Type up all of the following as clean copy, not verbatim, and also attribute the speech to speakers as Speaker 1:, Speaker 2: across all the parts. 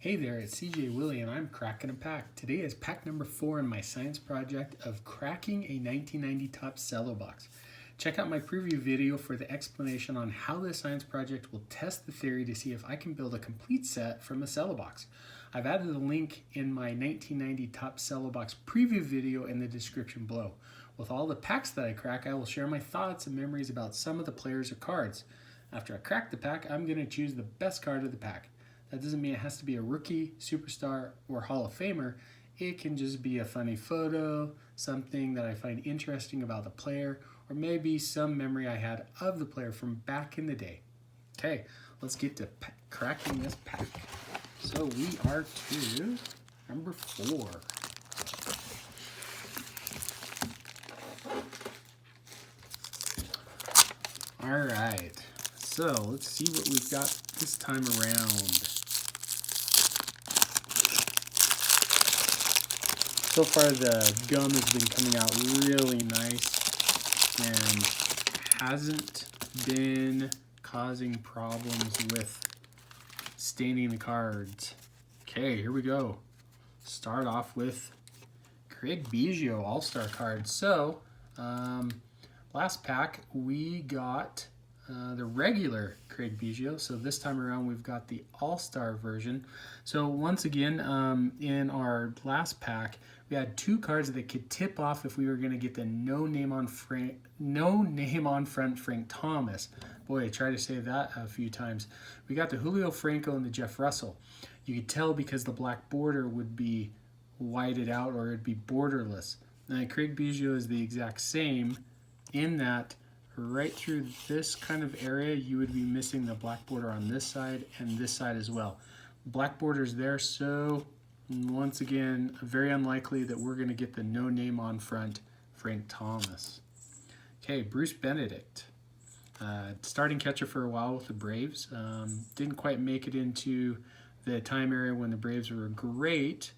Speaker 1: Hey there, it's CJ Willie and I'm cracking a pack. Today is pack number 4 in my science project of cracking a 1990 Topps Cello box. Check out my preview video for the explanation on how this science project will test the theory to see if I can build a complete set from a Cello box. I've added a link in my 1990 Topps Cello box preview video in the description below. With all the packs that I crack, I will share my thoughts and memories about some of the players or cards. After I crack the pack, I'm going to choose the best card of the pack. That doesn't mean it has to be a rookie, superstar, or Hall of Famer. It can just be a funny photo, something that I find interesting about the player, or maybe some memory I had of the player from back in the day. Okay, let's get to cracking this pack. So we are to number 4. All right, so let's see what we've got this time around. So far the gum has been coming out really nice and hasn't been causing problems with staining the cards. Okay, here we go. Start off with Craig Biggio All-Star card. So, last pack we got the regular Craig Biggio. So this time around we've got the All-Star version. So once again, in our last pack, we had 2 cards that could tip off if we were going to get the no name on front Frank Thomas. Boy, I tried to say that a few times. We got the Julio Franco and the Jeff Russell. You could tell because the black border would be whited out or it'd be borderless. Now, Craig Biggio is the exact same in that right through this kind of area you would be missing the black border on this side and this side as well. Black border's there, so once again, very unlikely that we're going to get the no name on front Frank Thomas. Okay, Bruce Benedict. Starting catcher for a while with the Braves. Didn't quite make it into the time area when the Braves were great.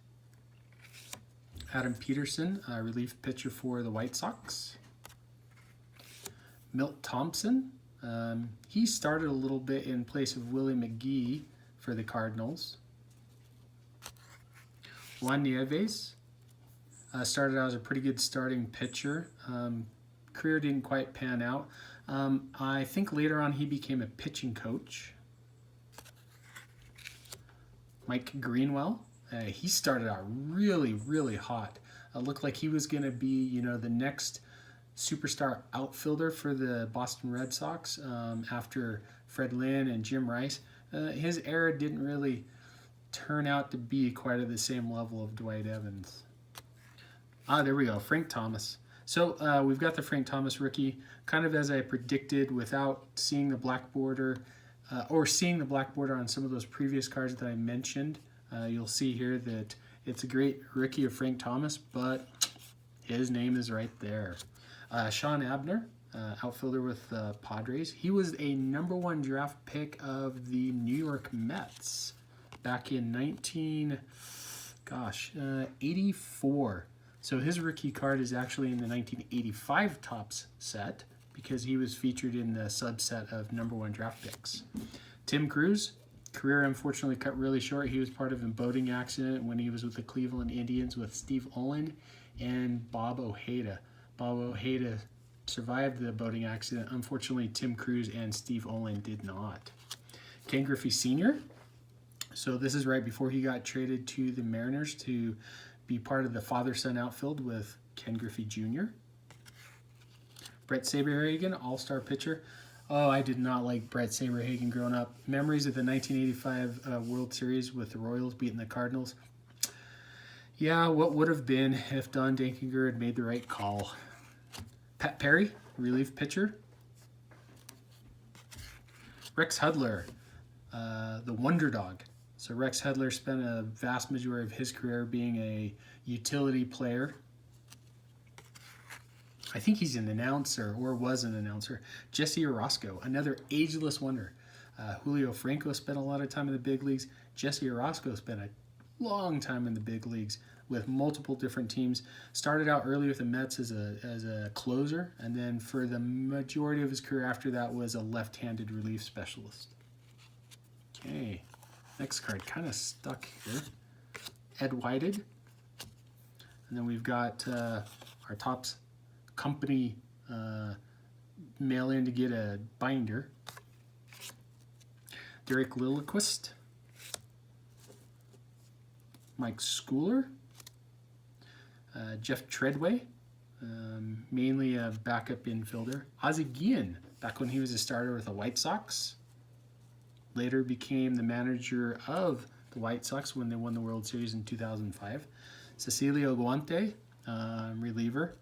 Speaker 1: Adam Peterson, relief pitcher for the White Sox. Milt Thompson. He started a little bit in place of Willie McGee for the Cardinals. Juan Nieves started out as a pretty good starting pitcher. Career didn't quite pan out. I think later on he became a pitching coach. Mike Greenwell. He started out really hot. Looked like he was going to be, the next superstar outfielder for the Boston Red Sox after Fred Lynn and Jim Rice. His era didn't really turn out to be quite at the same level of Dwight Evans. There we go, Frank Thomas. So we've got the Frank Thomas rookie, kind of as I predicted without seeing the black border, or seeing the black border on some of those previous cards that I mentioned. You'll see here that it's a great rookie of Frank Thomas, but his name is right there. Sean Abner, outfielder with the Padres. He was a #1 draft pick of the New York Mets back in 84. So his rookie card is actually in the 1985 Topps set because he was featured in the subset of #1 draft picks. Tim Cruz, career unfortunately cut really short. He was part of a boating accident when he was with the Cleveland Indians with Steve Olin and Bob Ojeda. Bob Ojeda survived the boating accident. Unfortunately, Tim Cruz and Steve Olin did not. Ken Griffey Sr., so this is right before he got traded to the Mariners to be part of the father-son outfield with Ken Griffey Jr. Brett Saberhagen, all-star pitcher. Oh, I did not like Brett Saberhagen growing up. Memories of the 1985 World Series with the Royals beating the Cardinals. Yeah, what would have been if Don Denkinger had made the right call. Pat Perry, relief pitcher. Rex Hudler, the Wonder Dog. So Rex Hudler spent a vast majority of his career being a utility player. I think he's an announcer, or was an announcer. Jesse Orosco, another ageless wonder. Julio Franco spent a lot of time in the big leagues. Jesse Orosco spent a long time in the big leagues with multiple different teams. Started out early with the Mets as a closer, and then for the majority of his career after that was a left-handed relief specialist. Okay. Next card, kind of stuck here. Ed Whited. And then we've got our Topps company mail in to get a binder. Derek Lilliquist. Mike Schooler. Jeff Treadway. Mainly a backup infielder. Ozzie Guillen, back when he was a starter with the White Sox. Later became the manager of the White Sox when they won the World Series in 2005. Cecilio Guante, reliever.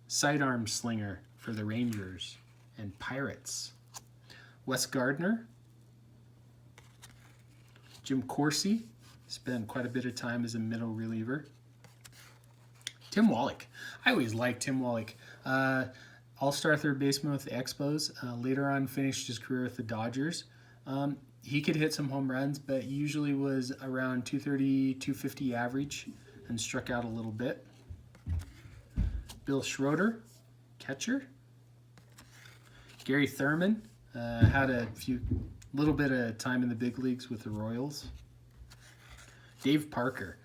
Speaker 1: Sidearm slinger for the Rangers and Pirates. Wes Gardner. Jim Corsi, spent quite a bit of time as a middle reliever. Tim Wallach. I always liked Tim Wallach. All-star third baseman with the Expos. Later on finished his career with the Dodgers. He could hit some home runs, but usually was around 230, 250 average and struck out a little bit. Bill Schroeder, catcher. Gary Thurman, had a little bit of time in the big leagues with the Royals. Dave Parker,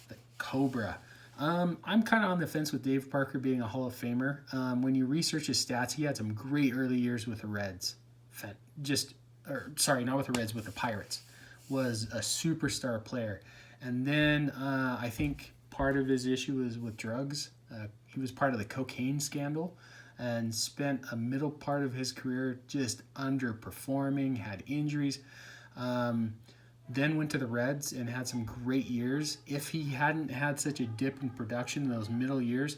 Speaker 1: the Cobra. I'm kind of on the fence with Dave Parker being a Hall of Famer. When you research his stats, he had some great early years with the Reds. Not with the Reds, with the Pirates. Was a superstar player. And then I think part of his issue was with drugs. He was part of the cocaine scandal and spent a middle part of his career just underperforming, had injuries. Then went to the Reds and had some great years. If he hadn't had such a dip in production in those middle years,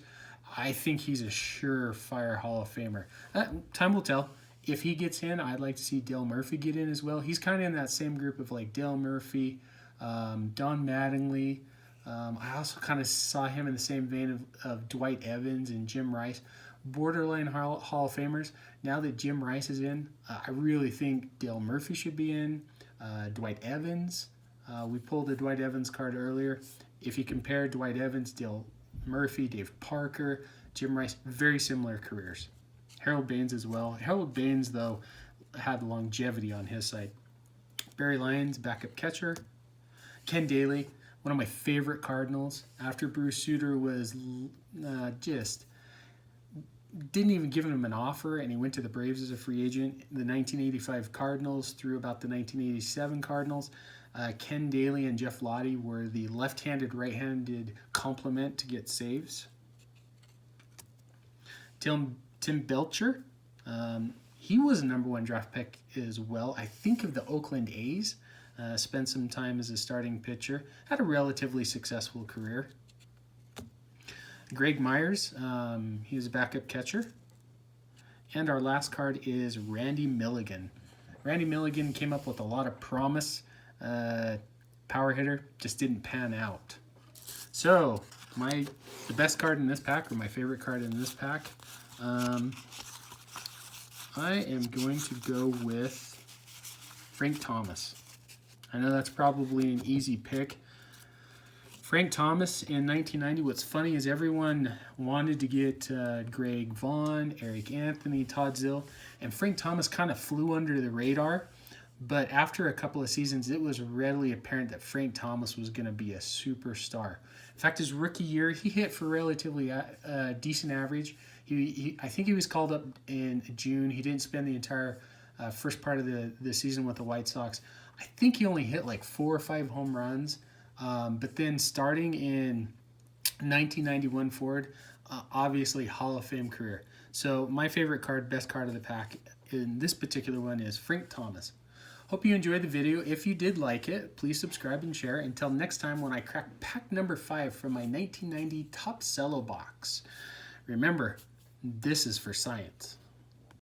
Speaker 1: I think he's a surefire Hall of Famer. Time will tell. If he gets in, I'd like to see Dale Murphy get in as well. He's kind of in that same group of like Dale Murphy, Don Mattingly. I also kind of saw him in the same vein of Dwight Evans and Jim Rice. Borderline Hall of Famers. Now that Jim Rice is in, I really think Dale Murphy should be in. Dwight Evans. We pulled the Dwight Evans card earlier. If you compare Dwight Evans, Dale Murphy, Dave Parker, Jim Rice, very similar careers. Harold Baines as well. Harold Baines, though, had longevity on his side. Barry Lyons, backup catcher. Ken Daly, one of my favorite Cardinals. After Bruce Sutter was just didn't even give him an offer, and he went to the Braves as a free agent. The 1985 Cardinals through about the 1987 Cardinals. Ken Daly and Jeff Lottie were the left-handed, right-handed complement to get saves. Tim Belcher, he was a #1 draft pick as well. I think of the Oakland A's. Spent some time as a starting pitcher. Had a relatively successful career. Greg Myers, he was a backup catcher. And our last card is Randy Milligan. Randy Milligan came up with a lot of promise. Power hitter, just didn't pan out. So, the best card in this pack, or my favorite card in this pack, I am going to go with Frank Thomas. I know that's probably an easy pick. Frank Thomas in 1990, what's funny is everyone wanted to get Greg Vaughn, Eric Anthony, Todd Zill, and Frank Thomas kind of flew under the radar. But after a couple of seasons, it was readily apparent that Frank Thomas was going to be a superstar. In fact, his rookie year, he hit for relatively decent average. I think he was called up in June. He didn't spend the entire first part of the season with the White Sox. I think he only hit like 4 or 5 home runs. But then starting in 1991 forward, obviously Hall of Fame career. So my favorite card, best card of the pack in this particular one is Frank Thomas. Hope you enjoyed the video. If you did like it, please subscribe and share. Until next time when I crack pack number 5 from my 1990 Topps Cello box. Remember, this is for science.